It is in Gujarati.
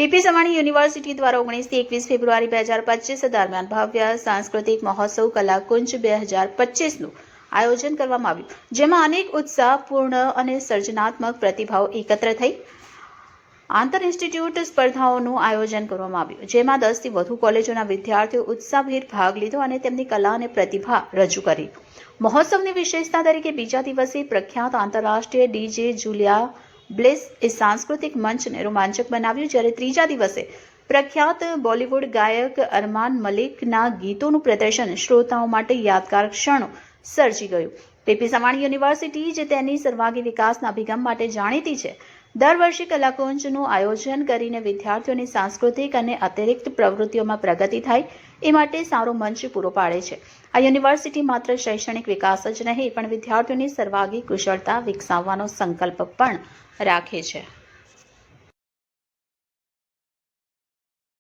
પીપી સવાણી યુનિવર્સિટી દ્વારા 19 થી 21 ફેબ્રુઆરી 2025 દરમિયાન ભવ્ય સાંસ્કૃતિક મહોત્સવ કલાકુંજ 2025નું આયોજન કરવામાં આવ્યું, જેમાં અનેક ઉત્સાહપૂર્ણ અને સર્જનાત્મક પ્રતિભાઓ એકત્ર થઈ આંતર ઇન્સ્ટિટ્યૂટ સ્પર્ધાઓનું આયોજન કરવામાં આવ્યું, જેમાં 10 થી વધુ કોલેજોના વિદ્યાર્થીઓ ઉત્સાહભેર ભાગ લીધો અને તેમની કલા અને પ્રતિભા રજૂ કરી। મહોત્સવની વિશેષતા તરીકે બીજા દિવસે પ્રખ્યાત આંતરરાષ્ટ્રીય ડીજે જુલિયા બ્લેસ એ સાંસ્કૃતિક મંચને રોમાંચક બનાવ્યું, જ્યારે ત્રીજા દિવસે પ્રખ્યાત બોલિવૂડ ગાયક અરમાન મલિકના ગીતોનું પ્રદર્શન શ્રોતાઓ માટે યાદગાર ક્ષણો સર્જી ગયું। પીપી સવાણી યુનિવર્સિટી, જે તેની સર્વાંગી વિકાસના અભિગમ માટે જાણીતી છે, દર વર્ષે કલાકુંજનું આયોજન કરીને વિદ્યાર્થીઓની સાંસ્કૃતિક અને અતિરિક્ત પ્રવૃત્તિઓમાં પ્રગતિ થાય એ માટે સારો મંચ પૂરો પાડે છે। આ યુનિવર્સિટી માત્ર શૈક્ષણિક વિકાસ જ નહીં, પણ વિદ્યાર્થીઓની સર્વાંગી કુશળતા વિકસાવવાનો સંકલ્પ પણ રાખે છે।